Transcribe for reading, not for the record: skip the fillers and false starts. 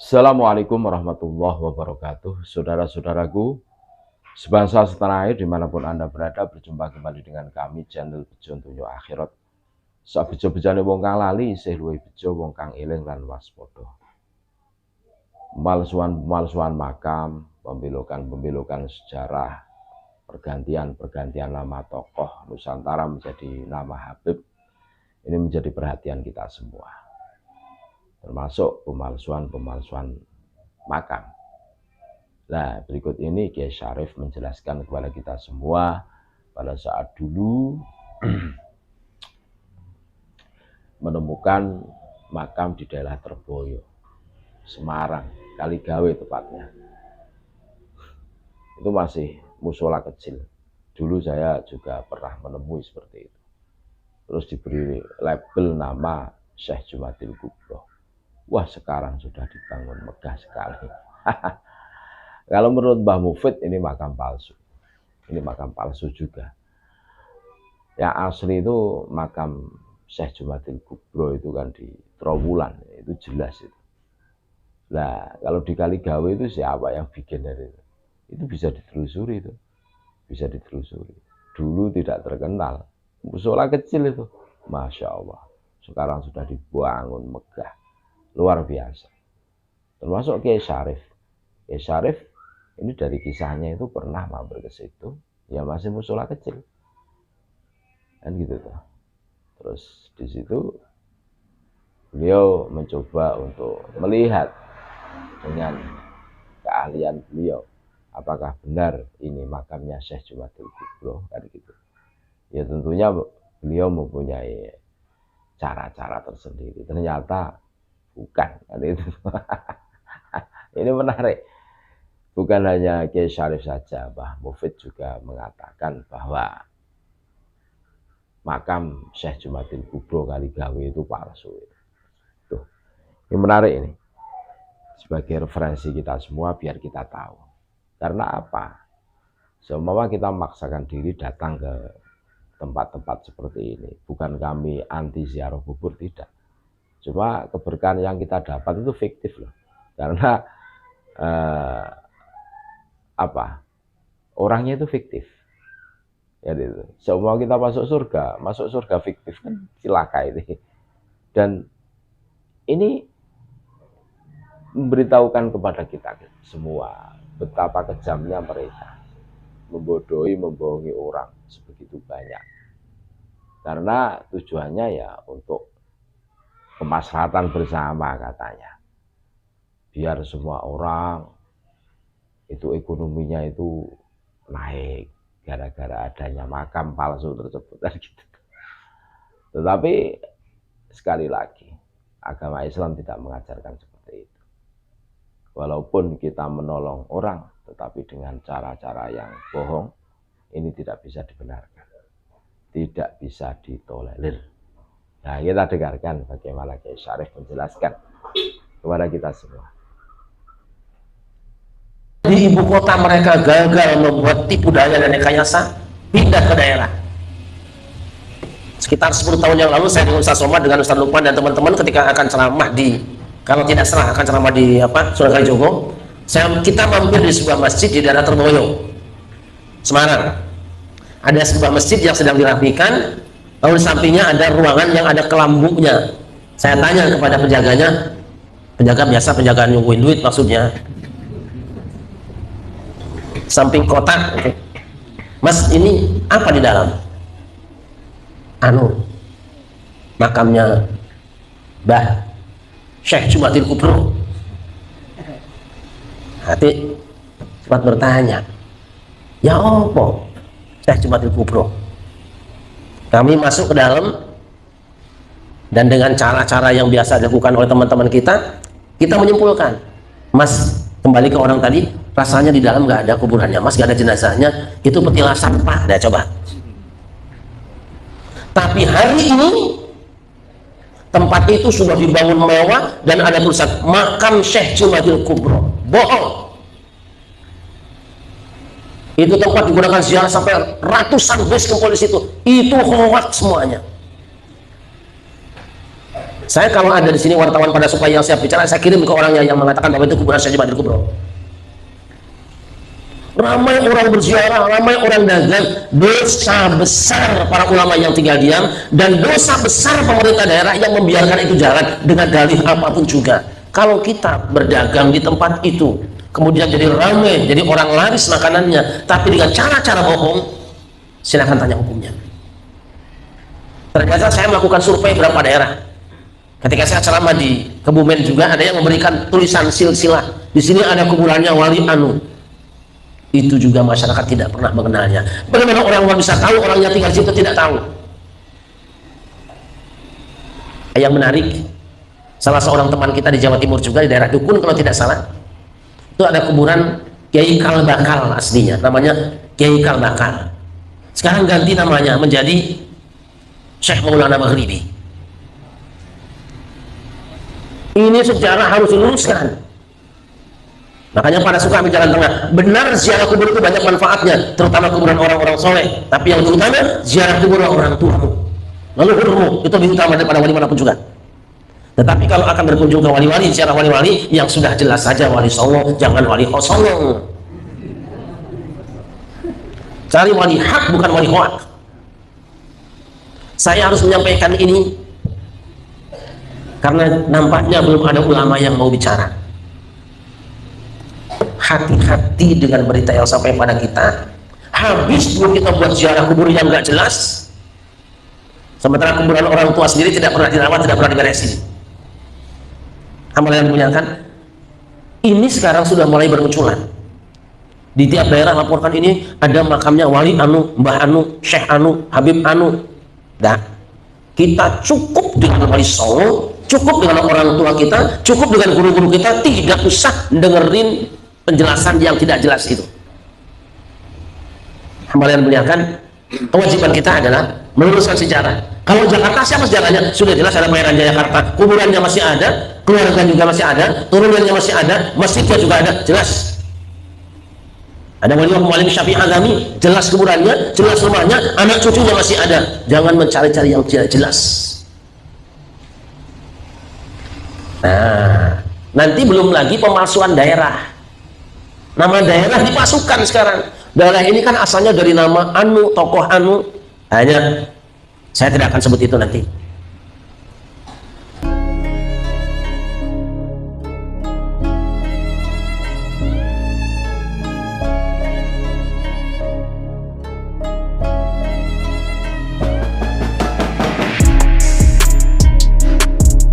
Assalamualaikum warahmatullahi wabarakatuh. Saudara-saudaraku, sebangsa setanah air dimanapun Anda berada, berjumpa kembali dengan kami channel Bejo Tunjuk Akhirat. Sak bejo-bejane wong kang lali isih luwih bejo wong kang eling lan waspada. Pemalsuan makam, pembelokan sejarah, pergantian nama tokoh Nusantara menjadi nama Habib, ini menjadi perhatian kita semua. Termasuk pemalsuan makam. Nah, berikut ini Kiai Syarif menjelaskan kepada kita semua pada saat dulu menemukan makam di daerah Terboyo, Semarang, Kaligawe tepatnya. Itu masih musola kecil. Dulu saya juga pernah menemui seperti itu. Terus diberi label nama Syekh Jumadil Kubro. Wah, sekarang sudah dibangun megah sekali. Kalau menurut Mbah Mufid ini makam palsu. Ini makam palsu juga. Yang asli itu makam Syekh Jumadil Kubro itu kan di Trowulan, itu jelas itu. Nah, kalau di Kaligawe itu siapa yang bikin dari itu? Itu bisa ditelusuri itu. Bisa ditelusuri. Dulu tidak terkenal. Musola kecil itu. Masya Allah. Sekarang sudah dibangun megah. Luar biasa. Termasuk Kiai Syarif. Kiai Syarif ini dari kisahnya itu pernah mampir ke situ, ya masih musola kecil. Kan gitu tuh. Terus di situ beliau mencoba untuk melihat dengan keahlian beliau apakah benar ini makamnya Syekh Jumadil Kubro, kan gitu. Ya tentunya beliau mempunyai cara-cara tersendiri. Ternyata bukan, kan itu. Ini menarik. Bukan hanya Kiai Syarif saja, Mbah Mufid juga mengatakan bahwa makam Syekh Jumadil Kubro Kaligawe itu palsu. Tuh, ini menarik ini. Sebagai referensi kita semua biar kita tahu. Karena apa? Semua kita memaksakan diri datang ke tempat-tempat seperti ini. Bukan kami anti ziarah kubur, tidak. Cuma keberkahan yang kita dapat itu fiktif loh. Karena orangnya itu fiktif. Ya gitu. Semua kita masuk surga fiktif kan cilaka ini. Dan ini memberitahukan kepada kita semua betapa kejamnya mereka membodohi, membohongi orang sebegitu banyak. Karena tujuannya ya untuk kemaslahatan bersama katanya. Biar semua orang itu ekonominya itu naik gara-gara adanya makam palsu tersebut dan gitu. Tetapi sekali lagi agama Islam tidak mengajarkan seperti itu. Walaupun kita menolong orang, tetapi dengan cara-cara yang bohong, ini tidak bisa dibenarkan, tidak bisa ditolerir. Nah, kita dengarkan bagaimana Kiai Syarif menjelaskan kepada kita semua. Di ibu kota mereka gagal membuat tipu daya dan rekayasa, pindah ke daerah. Sekitar 10 tahun yang lalu saya dengan Ustaz Somad, dengan Ustaz Lukman dan teman-teman ketika akan ceramah di, kalau tidak salah akan ceramah di Sunan Kalijogo, kita mampir di sebuah masjid di daerah Terboyo, Semarang. Ada sebuah masjid yang sedang dirapikan, lalu di sampingnya ada ruangan yang ada kelambunya. Saya tanya kepada penjaganya, penjaga biasa, penjagaan nyungguin duit maksudnya, samping kotak, okay. Mas, ini apa di dalam? Makamnya Mbah Syekh Jumadil Kubro. Hati sempat bertanya, ya apa Syekh Jumadil Kubro? Kami masuk ke dalam dan dengan cara-cara yang biasa dilakukan oleh teman-teman kita menyimpulkan, Mas, kembali ke orang tadi, rasanya di dalam nggak ada kuburannya, Mas, nggak ada jenazahnya, itu petilah sampah. Nah, coba. Tapi hari ini tempat itu sudah dibangun mewah dan ada tulisan makam Syekh Jumadil Kubro. Bohong. Itu tempat digunakan ziarah sampai ratusan bus ke polisi itu hoax semuanya. Saya kalau ada di sini wartawan pada supaya yang siap bicara, saya kirim ke orangnya yang mengatakan bahwa itu kuburan Syekh Jumadil Kubro. Ramai orang berziarah, ramai orang dagang. Dosa besar para ulama yang tinggal diam, dan dosa besar pemerintah daerah yang membiarkan itu jalan dengan dalih apapun juga. Kalau kita berdagang di tempat itu, kemudian jadi ramai, jadi orang laris makanannya, tapi dengan cara-cara bohong, silakan tanya hukumnya. Ternyata saya melakukan survei beberapa daerah. Ketika saya ceramah di Kebumen juga ada yang memberikan tulisan silsilah. Di sini ada kuburannya Wali Anu. Itu juga masyarakat tidak pernah mengenalnya. Bagaimana orang bisa tahu, orangnya tinggal di situ tidak tahu? Yang menarik, salah seorang teman kita di Jawa Timur juga di daerah Dukun kalau tidak salah, itu ada kuburan Kiai Kalbakal aslinya, namanya Kiai Kalbakal. Sekarang ganti namanya menjadi Syekh Maulana Maghribi. Ini sejarah harus diluruskan. Makanya pada suka ambil jalan tengah. Benar ziarah kubur itu banyak manfaatnya, terutama kuburan orang-orang soleh. Tapi yang terutama ziarah kubur orang tuamu, leluhurmu, itu lebih utama daripada wali manapun juga. Tetapi kalau akan berkunjung ke wali-wali, ziarah wali-wali yang sudah jelas saja wali songo, jangan wali kosong. Cari wali hak, bukan wali hoak. Saya harus menyampaikan ini karena nampaknya belum ada ulama yang mau bicara. Hati-hati dengan berita yang sampai pada kita. Habis dulu kita buat ziarah kubur yang nggak jelas, sementara kuburan orang tua sendiri tidak pernah dirawat, tidak pernah diberesin. Amalan yang dimuliakan, ini sekarang sudah mulai bermunculan. Di tiap daerah laporkan ini ada makamnya Wali Anu, Mbah Anu, Syekh Anu, Habib Anu. Nah, kita cukup dengan wali songo, cukup dengan orang tua kita, cukup dengan guru-guru kita, tidak usah dengerin penjelasan yang tidak jelas itu. Hamba yang dimuliakan, kewajiban kita adalah meluruskan sejarah. Kalau Jakarta siapa sejarahnya? Sudah jelas, ada Pangeran Jayakarta, kuburannya masih ada, keluarga juga masih ada, turunannya masih ada, masjidnya juga ada, jelas. Ada Wali Muhammad Syafi'i Azami, jelas kuburannya, jelas rumahnya, anak cucunya masih ada. Jangan mencari-cari yang tidak jelas. Nah, nanti belum lagi pemalsuan daerah. Nama daerah dipasukan sekarang. Daerah ini kan asalnya dari nama Anu, tokoh Anu. Hanya saya tidak akan sebut itu nanti.